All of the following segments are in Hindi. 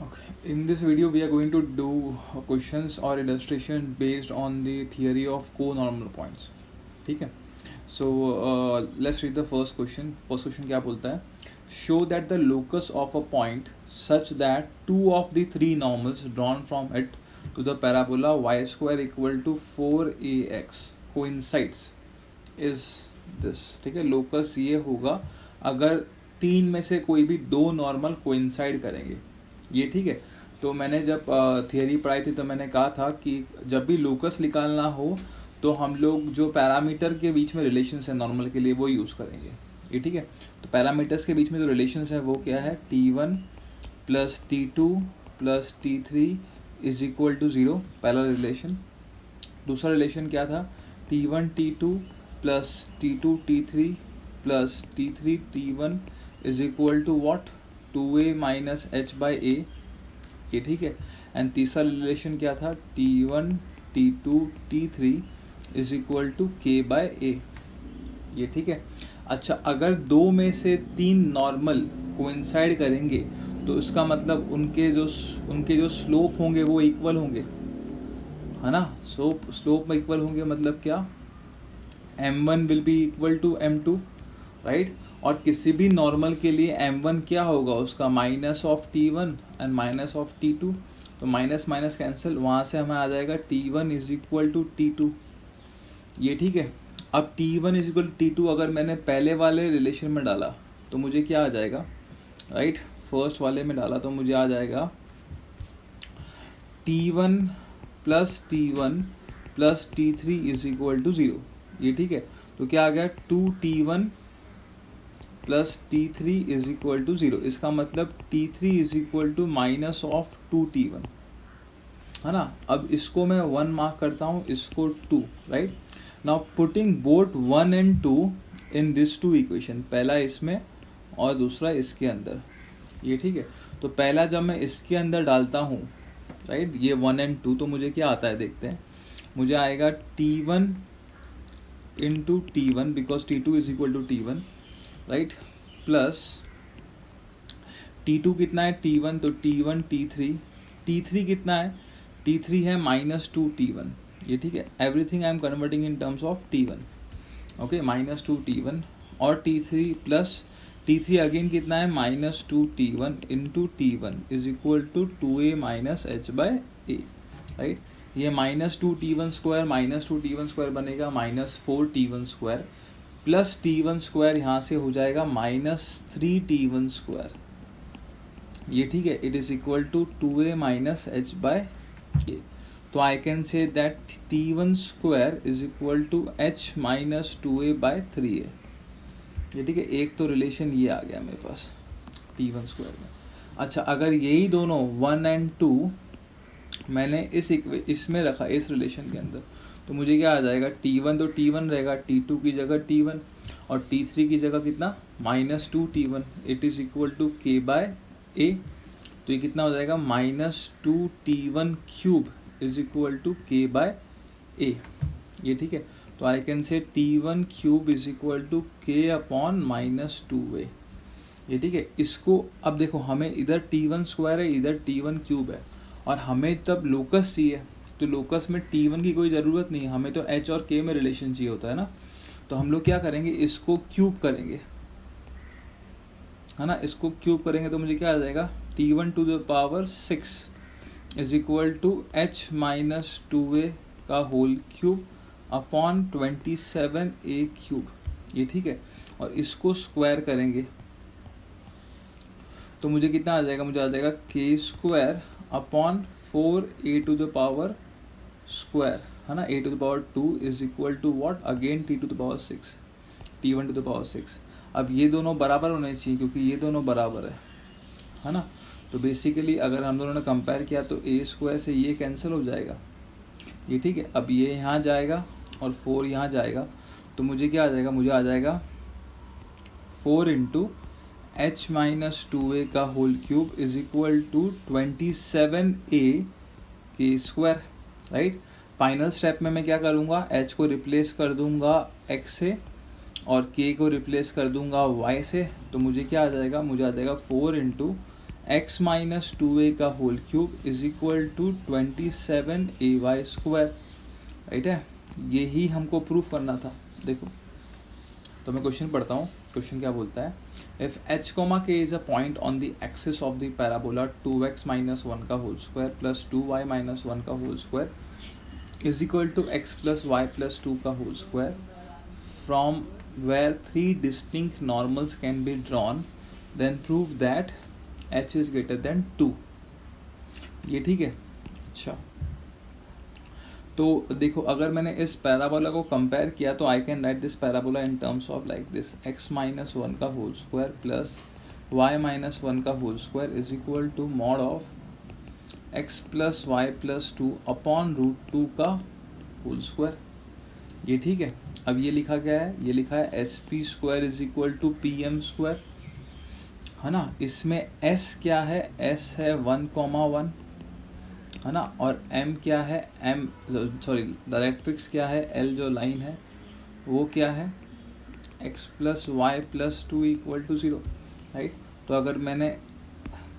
Okay. In this video, we are going to do questions or illustration based on the theory of co-normal points. ठीक है. So let's read the first question. First question क्या बोलता है? Show that the locus of a point such that two of the three normals drawn from it to the parabola y square equal to 4ax coincides is this. ठीक है. locus ये होगा अगर तीन में से कोई भी दो नॉर्मल कोइंसाइड करेंगे. ये ठीक है. तो मैंने जब थियरी पढ़ाई थी तो मैंने कहा था कि जब भी लोकस निकालना हो तो हम लोग जो पैरामीटर के बीच में रिलेशंस है नॉर्मल के लिए वो यूज़ करेंगे. ये ठीक है. तो पैरामीटर्स के बीच में जो रिलेशंस है वो क्या है? T1 plus T2 plus T3 is equal to 0. पहला रिलेशन. दूसरा रिलेशन क्या था? T1 T2 plus T2 T3 plus T3 T1 is equal to what? 2a minus h by a. ये ठीक है. एंड तीसरा रिलेशन क्या था? T1 T2 T3 is equal to k by a. ये ठीक है. अच्छा, अगर दो में से तीन नॉर्मल कोइंसाइड करेंगे तो इसका मतलब उनके जो स्लोप होंगे वो इक्वल होंगे, है ना. स्लोप में इक्वल होंगे मतलब क्या? m1 will be equal to m2, right. और किसी भी नॉर्मल के लिए m1 क्या होगा? उसका minus of T1 and minus of T2. तो माइनस माइनस कैंसिल, वहाँ से हमें आ जाएगा T1 is equal to T2. ये ठीक है. अब T1 is equal to T2 अगर मैंने पहले वाले रिलेशन में डाला तो मुझे क्या आ जाएगा? राइट. फर्स्ट वाले में डाला तो मुझे आ जाएगा T1 plus T3 is equal to 0. ये ठीक है. तो क्या आ गया? 2T1 plus T3 is equal to 0. इसका मतलब T3 is equal to minus of 2T1, है ना. अब इसको मैं 1 मार्क करता हूँ, इसको 2, right. Now putting both 1 and 2 in this two equation. पहला इसमें और दूसरा इसके अंदर. ये ठीक है. तो पहला जब मैं इसके अंदर डालता हूँ, राइट, ये 1 एंड 2, तो मुझे क्या आता है देखते हैं. मुझे आएगा T1 into T1 because T2 is equal to T1, right, plus T2 कितना है? T1. तो T1 T3 कितना है? T3 है माइनस 2T1. ये ठीक है. Everything I am converting in terms of T1. Okay, minus 2T1 और T3 प्लस T3 अगेन कितना है? Minus 2T1 into T1 is equal to 2a minus h by a, right. ये माइनस 2T1 स्क्वायर बनेगा minus 4T1 square plus T1 square यहाँ से हो जाएगा माइनस 3T1 स्क्वायर. ये ठीक है. It is equal to 2a minus h by a. तो I can say that T1 square is equal to h minus 2a by 3a. ये ठीक है. एक तो रिलेशन ये आ गया मेरे पास T1 स्क्वायर में. अच्छा, अगर यही दोनों 1 एंड 2 मैंने इसमें रखा इस रिलेशन के अंदर तो मुझे क्या आ जाएगा? T1 तो T1 रहेगा, T2 की जगह T1 और T3 की जगह कितना? Minus 2T1. It is equal to k by a. तो ये कितना हो जाएगा? Minus 2T1 cube is equal to k by a. ये ठीक है. तो I can say T1 cube is equal to k upon minus 2a. ये ठीक है. इसको अब देखो, हमें इधर T1 स्क्वायर है, इधर T1 क्यूब है और हमें तब लोकस चाहिए. तो लोकस में T1 की कोई ज़रूरत नहीं है, हमें तो h और k में रिलेशन चाहिए होता है ना. तो हम लोग क्या करेंगे? इसको क्यूब करेंगे, है ना. इसको क्यूब करेंगे तो मुझे क्या आ जाएगा? T1 to the power 6 is equal to h minus 2a का whole cube upon 27a cube. ये ठीक है. और इसको स्क्वायर करेंगे तो मुझे कितना आ जाएगा? मुझे आ जाएगा k square upon 4a to the power square, है ना. a to the power 2 is equal to what? Again t to the power 6, T1 to the power 6. अब ये दोनों बराबर होने चाहिए क्योंकि ये दोनों बराबर है ना. तो बेसिकली अगर हम दोनों ने कंपेयर किया तो a स्क्वायर से ये कैंसिल हो जाएगा. ये ठीक है. अब ये यहाँ जाएगा और 4 यहाँ जाएगा तो मुझे क्या आ जाएगा? मुझे आ जाएगा 4 इंटू h माइनस 2a का whole cube is equal to 27a के स्क्वायर, राइट. फाइनल स्टेप में मैं क्या करूँगा? h को रिप्लेस कर दूँगा x से और k को रिप्लेस कर दूँगा y से. तो मुझे क्या आ जाएगा? मुझे आ जाएगा 4 इंटू x माइनस 2a का whole cube is equal to 27ay square, right है। यही हमको प्रूफ करना था। देखो तो मैं क्वेश्चन पढ़ता हूँ। क्वेश्चन क्या बोलता है, if h comma k is a point on the axis of the parabola 2x minus 1 का whole square plus 2y minus 1 का whole square is equal to x plus y plus 2 का whole square from where 3 distinct normals can be drawn, then prove that h is greater than 2। ये ठीक है। अच्छा तो देखो अगर मैंने इस पैराबोला को कंपेयर किया तो I can write this parabola in terms of like this, x minus 1 का whole square plus y minus 1 का whole square is equal to mod of x plus y plus 2 upon root 2 का होल स्क्वायर। ये ठीक है। अब ये लिखा क्या है, ये लिखा है S P square is equal to P M square, है ना। इसमें s क्या है, s है 1,1, है ना, और m क्या है, m सॉरी डायरेक्ट्रिक्स क्या है, l जो लाइन है वो क्या है, x plus y plus 2 equal to 0, right. तो अगर मैंने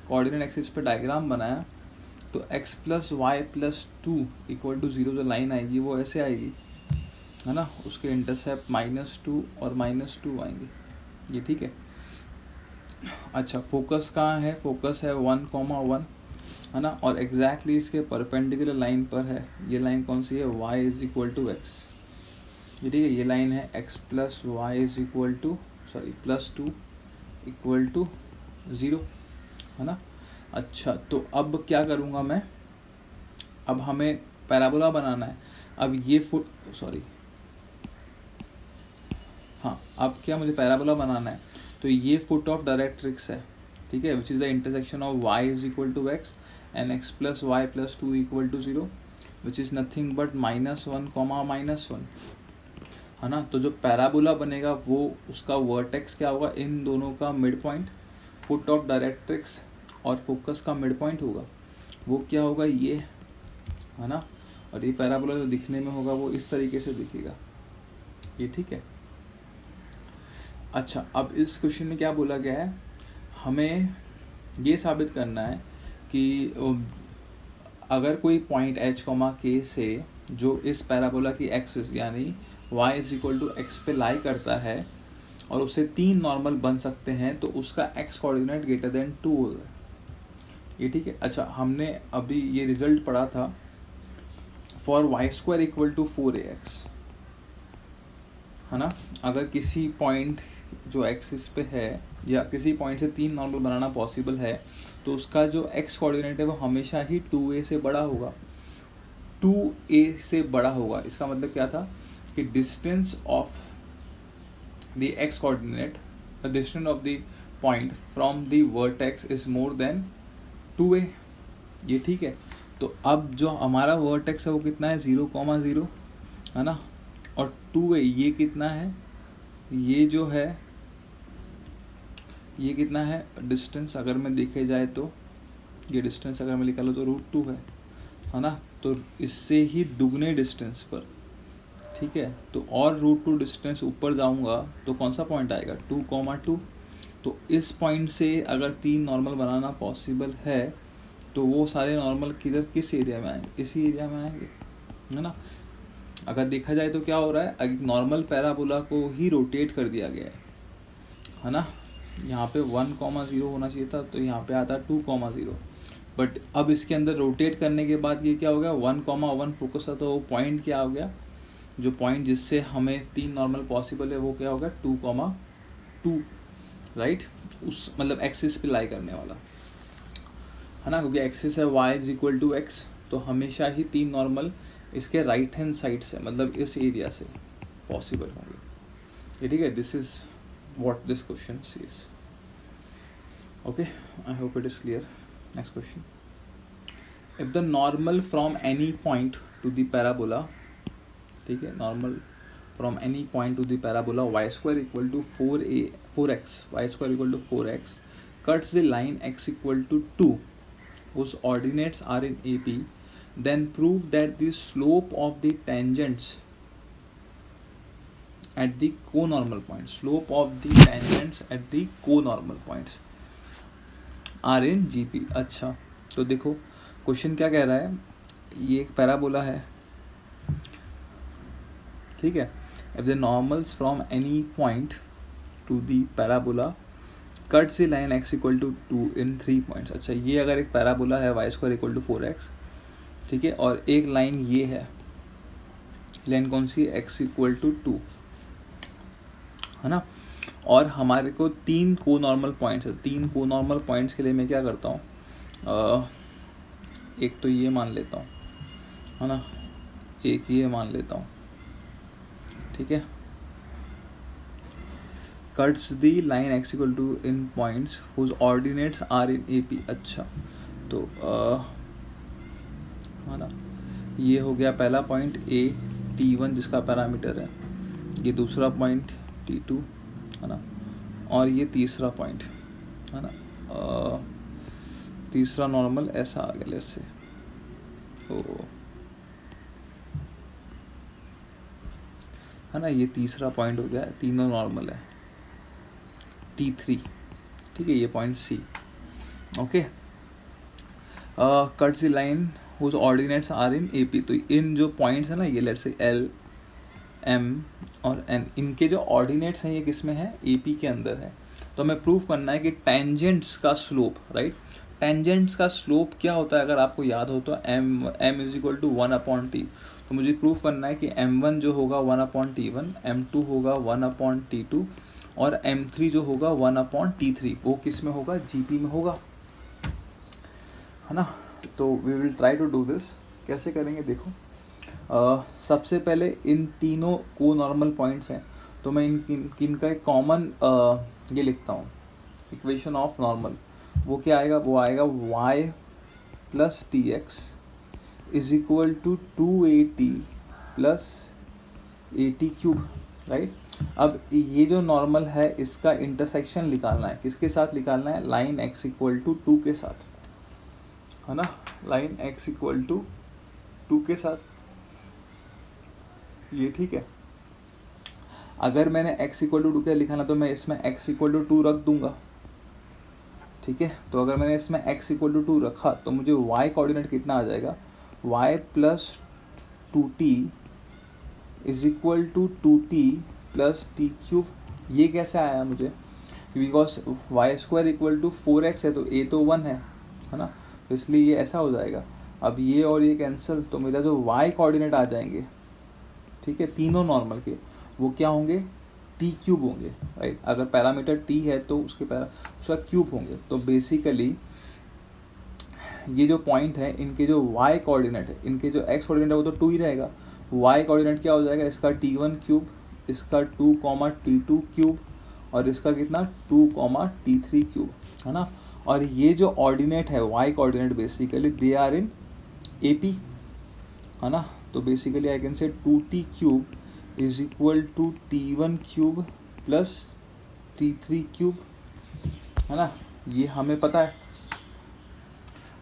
कोऑर्डिनेट एक्सिस पे डायग्राम बनाया तो x plus y plus 2 equal to 0 जो लाइन आएगी वो ऐसे आएगी, है ना। उसके इंटरसेप्ट -2 और -2 आएंगे। ये ठीक है। अच्छा फोकस कहाँ है, फोकस है 1,1, है ना, और एग्जैक्टली इसके परपेंडिकुलर लाइन पर है। ये लाइन कौन सी है, y is equal to x. ये ठीक है, ये लाइन है x plus y is equal to sorry plus 2 equal to 0, है ना। अच्छा तो अब क्या करूँगा मैं, अब हमें पैराबोला बनाना है। अब ये हाँ अब क्या मुझे पैराबोला बनाना है, तो ये फुट ऑफ डायरेक्ट्रिक्स है, ठीक है, which is the intersection of y is equal to x and x plus y plus 2 equal to 0 which is nothing but -1, -1, है ना। तो जो पैराबोला बनेगा वो उसका वर्टेक्स क्या होगा, इन दोनों का mid point, foot of directrix और फोकस का मिड पॉइंट होगा, वो क्या होगा, ये, है ना। और ये पैराबोला जो दिखने में होगा वो इस तरीके से दिखेगा। ये ठीक है। अच्छा अब इस क्वेश्चन में क्या बोला गया है, हमें ये साबित करना है कि अगर कोई पॉइंट h, k से जो इस पैराबोला की एक्सिस यानी y is equal to x पे लाई करता है और उसे 3 नॉर्मल बन सकते हैं तो उसका x कोऑर्डिनेट ग्रेटर देन 2 होगा। ये ठीक है। अच्छा हमने अभी ये रिजल्ट पढ़ा था for y square equal to 4ax, है ना। अगर किसी पॉइंट जो एक्सिस पे है या किसी पॉइंट से 3 नॉर्मल बनाना पॉसिबल है तो उसका जो x कोऑर्डिनेट है वो हमेशा ही 2a से बड़ा होगा, 2a से बड़ा होगा। इसका मतलब क्या था कि distance of the x coordinate, the distance of the point from the vertex is more than 2a। ये ठीक है। तो अब जो हमारा वर्टेक्स है वो कितना है, 0,0, है ना, और 2a ये कितना है, ये जो है ये कितना है डिस्टेंस, अगर मैं देखे जाए तो ये डिस्टेंस अगर मैं निकालूँ तो √2 है ना। तो इससे ही दुगने डिस्टेंस पर, ठीक है, तो और √2 डिस्टेंस ऊपर जाऊंगा तो कौन सा पॉइंट आएगा, 2,2। तो इस पॉइंट से अगर 3 नॉर्मल बनाना पॉसिबल है तो वो सारे नॉर्मल किधर, किस एरिया में आएंगे, इसी एरिया में आएंगे, है ना। अगर देखा जाए तो क्या हो रहा है, एक नॉर्मल पैराबोला को ही रोटेट कर दिया गया है ना। यहाँ पे 1,0 होना चाहिए था तो यहाँ पे आता 2,0, बट अब इसके अंदर रोटेट करने के बाद ये क्या हो गया, 1,1 फोकस था, तो वो पॉइंट क्या हो गया, जो पॉइंट जिससे हमें 3 नॉर्मल पॉसिबल है वो क्या होगा, 2,2, राइट। उस मतलब एक्सिस पे लाई करने वाला, है ना, क्योंकि एक्सिस है y is equal to x, तो हमेशा ही 3 नॉर्मल इसके राइट हैंड साइड से, मतलब इस एरिया से पॉसिबल होंगे। ये ठीक है। This is what this question says. Okay, I hope it is clear. Next question. If the normal from any point to the parabola, ठीक है, normal from any point to the parabola y square equal to 4x, y square equal to 4x cuts the line x equal to 2 whose ordinates are in AP, then prove that the slope of the tangents at the co-normal points, slope of the tangents at the co-normal points. Are in G P. अच्छा, तो देखो क्वेश्चन क्या कह रहा है, ये एक पैराबोला है, ठीक है। If the normals from any point to the parabola cuts the line x equal to 2 in 3 points. अच्छा, ये अगर एक पैराबोला है y square equal to 4x, ठीक है, और एक लाइन ये है, लाइन कौन सी है, x इक्वल टू 2, है ना, और हमारे को 3 को नॉर्मल पॉइंट्स है। 3 को नॉर्मल पॉइंट्स के लिए मैं क्या करता हूँ, एक तो ये मान लेता हूँ, है ना, एक ये मान लेता हूँ, ठीक है। Cuts the line x equal to in points whose ordinates are in A P. अच्छा, तो है ना, ये हो गया पहला पॉइंट ए T1 जिसका पैरामीटर है, ये दूसरा पॉइंट T2, है ना, और ये तीसरा पॉइंट, है ना, तीसरा नॉर्मल ऐसा आ गया लेट्स से, है ना, ये तीसरा पॉइंट हो गया, तीनों नॉर्मल है, T3, ठीक है, ये point C, okay. Cuts the line whose ordinates are in AP। तो इन जो पॉइंट्स है ना, ये लेट्स से L, M और N, इनके जो ऑर्डिनेट्स हैं ये किस में है, AP के अंदर है। तो हमें प्रूव करना है कि टेंजेंट्स का स्लोप, राइट, टेंजेंट्स का स्लोप क्या होता है, अगर आपको याद हो तो m is equal to 1/t। तो मुझे प्रूव करना है कि m1 जो होगा 1/t1, m2 होगा 1/t2 और m3 जो होगा 1/t3, वो किस में होगा, GP में होगा, है ना। तो we will try to do this. कैसे करेंगे देखो, सबसे पहले इन तीनों को नॉर्मल पॉइंट्स हैं, तो मैं किन का एक कॉमन ये लिखता हूँ, इक्वेशन ऑफ नॉर्मल। वो क्या आएगा, वो आएगा y plus tx is equal to 2at plus at cube, right. अब ये जो नॉर्मल है इसका इंटरसेक्शन निकालना है, किसके साथ निकालना है, लाइन x इक्वल टू 2 के साथ, है ना, लाइन x इक्वल टू 2 के साथ, ये ठीक है। अगर मैंने x इक्वल टू 2 के लिखा ना, तो मैं इसमें x इक्वल टू 2 रख दूंगा, ठीक है। तो अगर मैंने इसमें x इक्वल टू 2 रखा तो मुझे y कोऑर्डिनेट कितना आ जाएगा, y plus 2t is equal to 2t plus t cube. ये कैसे आया मुझे, because y square equal to 4x है, तो a तो 1 है ना, तो इसलिए ये ऐसा हो जाएगा। अब ये और ये कैंसिल, तो मेरा जो y कोऑर्डिनेट आ जाएंगे, ठीक है, तीनों नॉर्मल के, वो क्या होंगे, टी क्यूब होंगे, राइट। अगर पैरामीटर t है तो उसका क्यूब होंगे। तो बेसिकली ये जो पॉइंट है, इनके जो y कोऑर्डिनेट है, इनके जो x कोऑर्डिनेट है वो तो 2 ही रहेगा, y कोऑर्डिनेट क्या हो जाएगा, इसका t1 क्यूब, इसका 2, t2 क्यूब और इसका कितना 2, t3 क्यूब, है ना। और ये जो ऑर्डिनेट है y coordinate, basically they are in AP, है ना। तो basically I can say 2t cube is equal to t1 cube plus t3 cube, है ना, ये हमें पता है।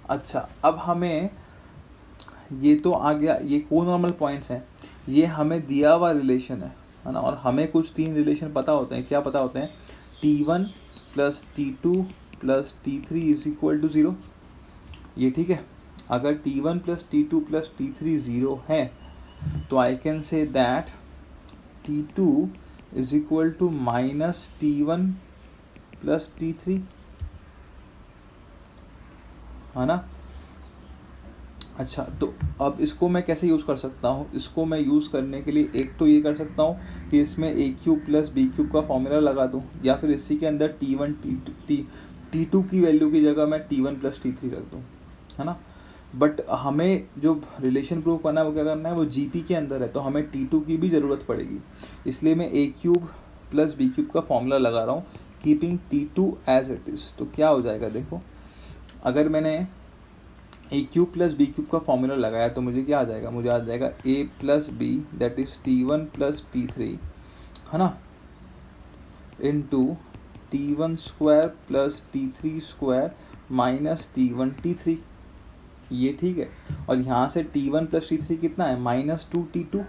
अच्छा, अब हमें ये तो आ गया, ये को नॉर्मल पॉइंट्स हैं, ये हमें दिया हुआ रिलेशन है ना, और हमें कुछ 3 रिलेशन पता होते हैं। क्या पता होते हैं, t1 plus t2 plus t3 is equal to 0, ये ठीक है। अगर t1 plus t2 plus t3 0 है, तो I can say that t2 is equal to minus t1 plus t3, है ना। अच्छा, तो अब इसको मैं कैसे यूज़ कर सकता हूँ, इसको मैं यूज़ करने के लिए एक तो ये कर सकता हूँ कि इसमें a cube plus b cube का फॉर्मूला लगा दूँ, या फिर इसी के अंदर t1 t2 की वैल्यू की जगह मैं t1 प्लस t3 रख दूँ, है ना। बट हमें जो रिलेशन प्रूव करना है वो क्या करना है, वो GP के अंदर है, तो हमें t2 की भी ज़रूरत पड़ेगी, इसलिए मैं a cube plus b cube का फॉर्मूला लगा रहा हूँ, keeping t2 as it is. तो क्या हो जाएगा देखो, अगर मैंने a cube plus b cube का फॉर्मूला लगाया तो मुझे क्या आ जाएगा, मुझे आ जाएगा a plus b that is t1 plus t3, है ना, into t1 square plus t3 square minus t1 t3, ये ठीक है। और यहाँ से t1 प्लस t3 कितना है, माइनस 2t2,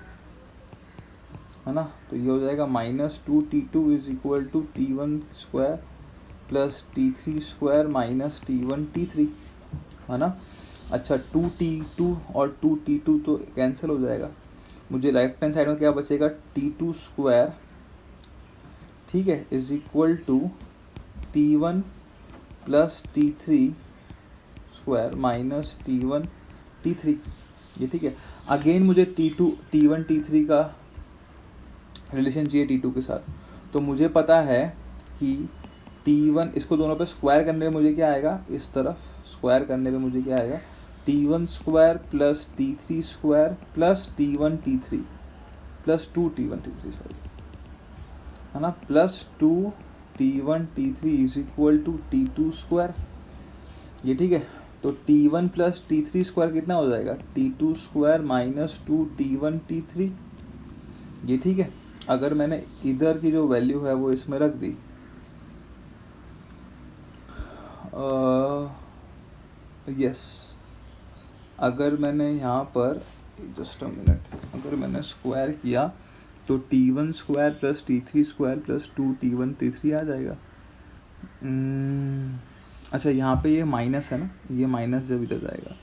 है ना। तो ये हो जाएगा minus 2t2 is equal to t1 square plus T3² minus T1 T3, है ना। अच्छा 2T2 और 2T2 तो कैंसिल हो जाएगा, मुझे राइट हैंड साइड में क्या बचेगा, T2², ठीक है, is equal to T1 plus T3² minus T1 T3, ये ठीक है। अगेन मुझे T1 T3 का रिलेशन चाहिए T2 के साथ, तो मुझे पता है कि T1, इसको दोनों पे स्क्वायर करने में मुझे क्या आएगा, इस तरफ स्क्वायर करने पे मुझे क्या आएगा, T1² plus T3² plus T1 T3 plus 2T1 T3, sorry, है ना, plus 2T1 T3 is equal to T2², ये ठीक है। तो T1 प्लस T3² कितना हो जाएगा, T2² माइनस 2T1 T3, ये ठीक है। अगर मैंने इधर की जो वैल्यू है वो इसमें रख दी, यस, अगर मैंने यहाँ पर जस्ट अ मिनट, अगर मैंने स्क्वायर किया तो T1² plus T3² plus 2T1 T3 आ जाएगा। अच्छा यहाँ पे ये माइनस है ना, ये माइनस जब इधर जाएगा,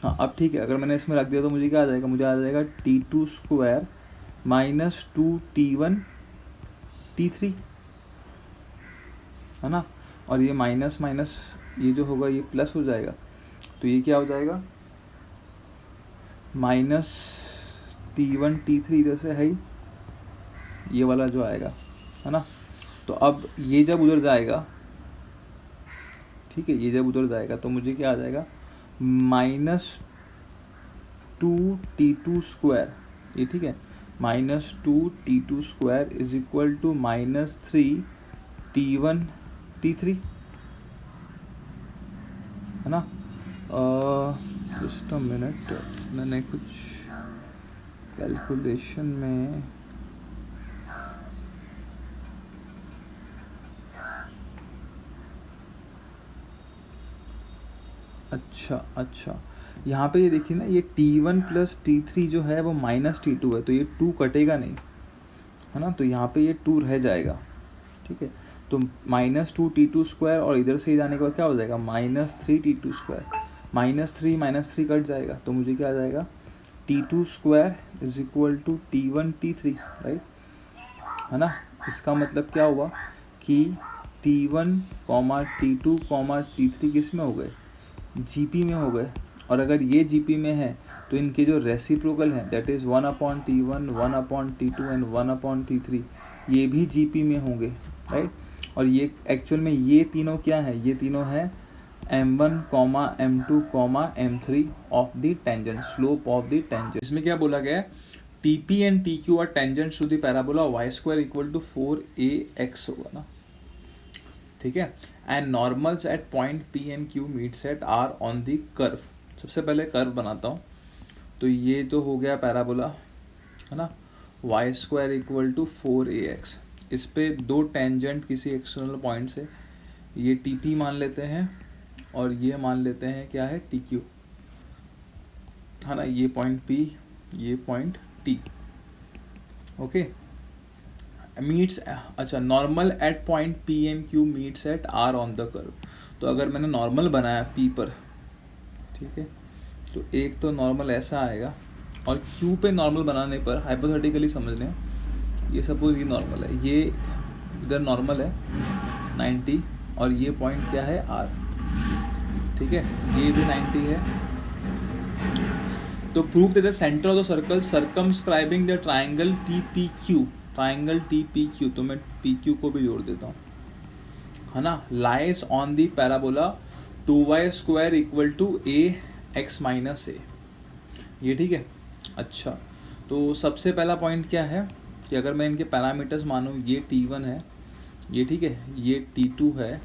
हाँ अब ठीक है। अगर मैंने इसमें रख दिया तो मुझे क्या आ जाएगा, मुझे आ जाएगा T2² माइनस 2T1 T3, है ना। और ये माइनस माइनस ये जो होगा ये प्लस हो जाएगा, तो ये क्या हो जाएगा, माइनस T1 T3 इधर से है ही, ये वाला जो आएगा, है ना। तो अब ये जब उधर जाएगा, ठीक है, ये जब उधर जाएगा तो मुझे क्या आ जाएगा, माइनस 2T2², ये ठीक है, minus 2T2² is equal to minus 3T1 T3, है ना। जस्ट अ मिनट, मैंने कुछ कैलकुलेशन में अच्छा यहाँ पे ये देखिए ना, ये T1 प्लस T3 जो है वो माइनस T2 है, तो ये 2 कटेगा नहीं, है ना, तो यहाँ पे ये 2 रह जाएगा, ठीक है। तो माइनस 2T2² और इधर से जाने के बाद क्या हो जाएगा, माइनस 3T2², माइनस 3 कट जाएगा, तो मुझे क्या आ जाएगा, T2² is equal to T1 T3, right, है ना। इसका मतलब क्या हुआ कि T1, T2, T3 किस में हो गए, GP में हो गए। और अगर ये GP में है तो इनके जो रेसिप्रोकल हैं, that is 1/T1, 1/T2 and 1/T3, ये भी GP में होंगे, राइट। और ये एक्चुअल में ये तीनों क्या है, ये तीनों है M1, M2, M3 of the tangent, slope of the tangent. इसमें क्या बोला गया है, TP and TQ are tangents to the parabola y² equal to 4ax होगा ना, ठीक है। And normals at point P and Q meets at R on the curve. सबसे पहले कर्व बनाता हूँ, तो ये तो हो गया पैराबोला, है ना, y² इक्वल टू 4ax। इस पे दो टेंजेंट किसी एक्सटर्नल पॉइंट से, ये TP मान लेते हैं और ये मान लेते हैं क्या है, TQ, है ना, ये पॉइंट P, ये पॉइंट T, ओके। मीट्स, अच्छा, normal at point P and Q meets eight R on the curve. तो अगर मैंने नॉर्मल बनाया P पर, ठीक है, तो एक तो नॉर्मल ऐसा आएगा, और Q पे नॉर्मल बनाने पर हाइपोथेटिकली समझ लें, ये सपोज ये नॉर्मल है, ये इधर नॉर्मल है 90, और ये पॉइंट क्या है R, ठीक है, ये भी 90 है। तो prove that the centre of the circle circumscribing the triangle TPQ, triangle TPQ, तो मैं PQ को भी जोड़ देता हूँ, है ना, lies on the parabola 2y² equal to ax minus a, ये ठीक है। अच्छा, तो सबसे पहला पॉइंट क्या है कि अगर मैं इनके पैरामीटर्स मानूँ, ये T1 है, ये ठीक है, ये T2 है,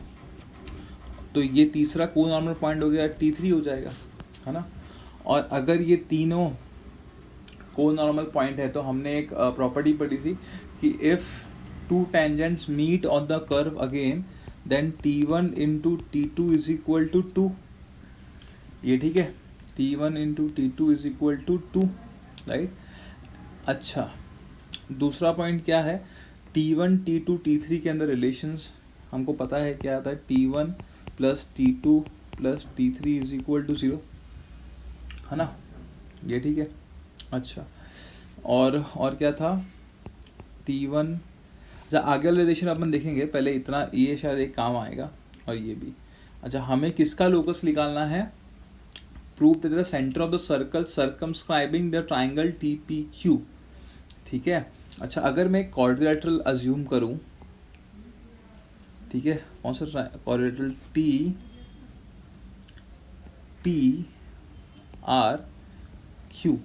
तो ये तीसरा को नॉर्मल पॉइंट हो गया, T3 हो जाएगा, है ना। और अगर ये तीनों को नॉर्मल पॉइंट है तो हमने एक प्रॉपर्टी पढ़ी थी कि if two tangents meet on the curve again then T1 into T2 is equal to 2, ये ठीक है, T1 into T2 is equal to 2, right. अच्छा, दूसरा पॉइंट क्या है, T1 T2 T3 के अंदर रिलेशंस हमको पता है क्या आता है, T1 plus T2 plus T3 is equal to 0, है ना, ये ठीक है। अच्छा, और क्या था, T1, अच्छा आगे वाले रिलेशन अपन देखेंगे, पहले इतना ये शायद एक काम आएगा और ये भी। अच्छा, हमें किसका लोकस निकालना है, prove that the centre of the circle circumscribing the triangle TPQ, ठीक है। अच्छा, अगर मैं क्वाड्रिलेटरल अज्यूम करूं, ठीक है, कौन सा क्वाड्रिलेटरल, TPRQ,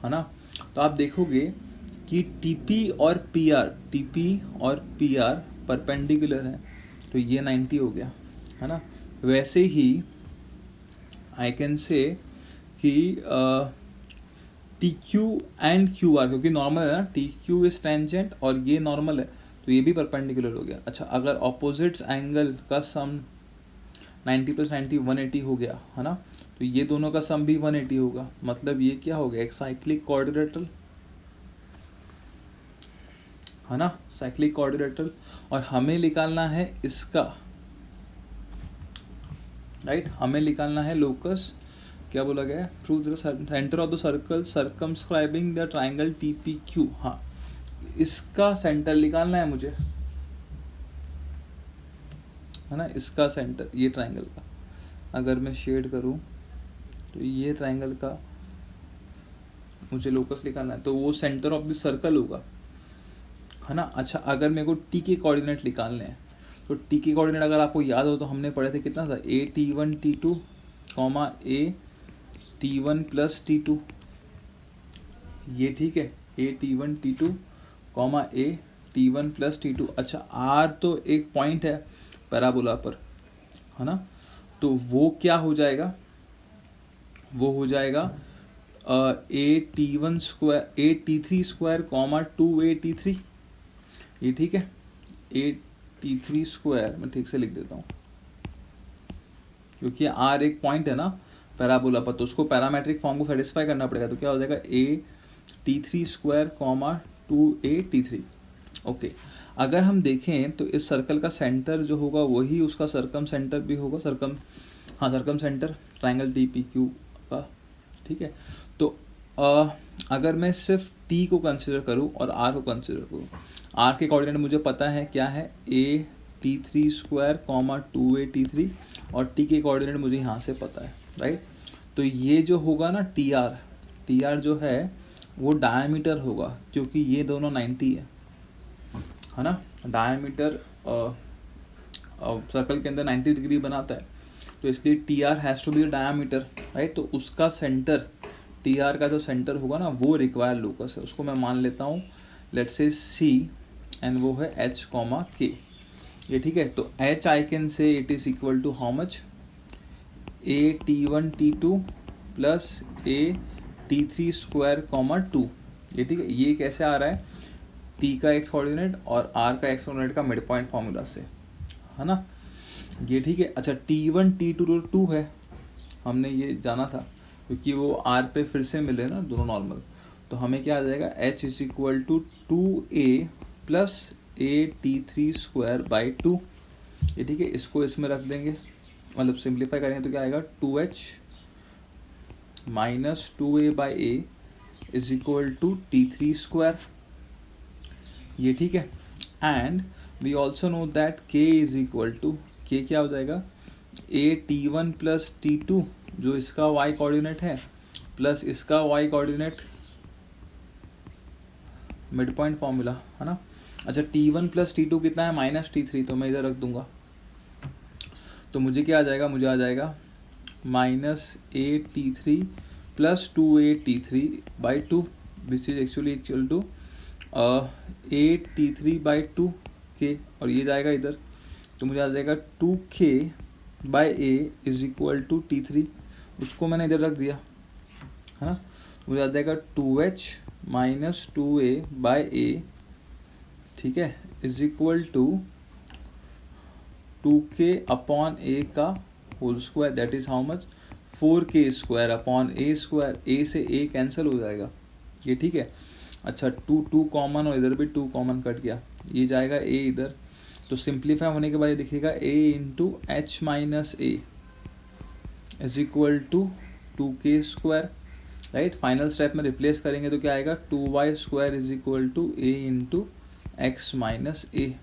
है ना, तो आप देखोगे कि TP और PR परपेंडिकुलर है, तो ये 90 हो गया, है ना। वैसे ही आई कैन से कि TQ एंड QR, क्योंकि नॉर्मल है ना, TQ इज टेंजेंट और ये नॉर्मल है, तो ये भी परपेंडिकुलर हो गया। अच्छा, अगर ऑपोजिट्स एंगल का सम 90 प्लस 90 180 हो गया, है ना, तो ये दोनों का सम भी 180 होगा, मतलब ये क्या हो गया, एक साइक्लिक क्वाड्रिलेटरल, है ना, साइक्लिक क्वाड्रिलेटरल। और हमें निकालना है इसका, राइट, हमें निकालना है लोकस, क्या बोला गया है, prove the centre of the circle circumscribing the triangle TPQ, हाँ, इसका सेंटर निकालना है मुझे, है ना, इसका सेंटर, ये ट्राइंगल का अगर मैं शेड करूं तो ये ट्राइंगल का मुझे लोकस निकालना है, तो वो सेंटर ऑफ द सर्कल होगा, है ना। अच्छा, अगर मेरे को T के कोऑर्डिनेट निकालने हैं, तो T के कोऑर्डिनेट अगर आपको याद हो तो हमने पढ़े थे, कितना था, T1 T2 comma T1 plus T2, ये ठीक है, T1 T2 comma T1 plus T2। अच्छा, R तो एक पॉइंट है पैराबोला पर, है ना, तो वो क्या हो जाएगा, वो हो जाएगा T1 square T3 square comma 2T3, ये ठीक है, T3 स्क्वायर, मैं ठीक से लिख देता हूँ क्योंकि R एक पॉइंट है ना पैराबोला पर, तो उसको पैरामेट्रिक फॉर्म को सेटिस्फाई करना पड़ेगा, तो क्या हो जाएगा T3 square comma 2T3। Okay, अगर हम देखें तो इस सर्कल का सेंटर जो होगा वही उसका सर्कम सेंटर भी होगा, सर्कम सेंटर ट्राइंगल TPQ का, ठीक है। तो अगर मैं सिर्फ T को कंसिडर करूँ और R को कंसिडर करूँ, R के कोऑर्डिनेट मुझे पता है क्या है, T3 स्क्वायर कॉमा 2T3, और T के कोऑर्डिनेट मुझे यहाँ से पता है, राइट। तो ये जो होगा ना TR जो है वो डायमीटर होगा, क्योंकि ये दोनों 90 है ना, डायमीटर सर्कल के अंदर 90 डिग्री बनाता है, तो इसलिए TR has to be diameter, right. तो उसका सेंटर, TR का जो सेंटर होगा ना, वो रिक्वायर्ड लोकस है, उसको मैं मान लेता हूँ लेट्स से C, एंड वो है H, K, ये ठीक है। तो H I can say it is equal to how much, T1 T2 plus T3 square comma 2, ये ठीक है। ये कैसे आ रहा है, T का एक्स कोऑर्डिनेट और R का एक्स कोऑर्डिनेट का मिड पॉइंट फॉर्मूला से, है ना, ये ठीक है। अच्छा, T1 T2 तो 2 है, हमने ये जाना था क्योंकि वो R पे फिर से मिले ना दोनों नॉर्मल, तो हमें क्या आ जाएगा, H is equal to 2A plus T3 square by 2, ये ठीक है। इसको इसमें रख देंगे, मतलब सिंप्लीफाई करेंगे तो क्या आएगा, 2H minus 2A by A is equal to T3 square, ये ठीक है। And we also know that K is equal to, K क्या हो जाएगा, T1 प्लस T2 जो इसका y कोऑर्डिनेट है प्लस इसका y coordinate, mid point formula, है ना। अच्छा, T1 प्लस T2 कितना है, माइनस T3, तो मैं इधर रख दूंगा, तो मुझे क्या आ जाएगा, मुझे आ जाएगा minus T3 plus 2T3 by 2, which is actually equal to T3 by 2K, और ये जाएगा इधर, तो मुझे आ जाएगा 2K by A is equal to T3, उसको मैंने इधर रख दिया, है ना। मुझे आ जाएगा 2H minus 2A by A, ठीक है, is equal to 2K upon A का whole square, that is how much, 4K square upon A square, A से A कैंसिल हो जाएगा, ये ठीक है। अच्छा, 2 कॉमन और इधर भी 2 कॉमन कट गया, ये जाएगा A इधर, तो सिंप्लीफाई होने के बाद ये दिखेगा a into h minus a is equal to 2k², right. Final step में रिप्लेस करेंगे तो क्या आएगा 2y² is equal to a into x minus A,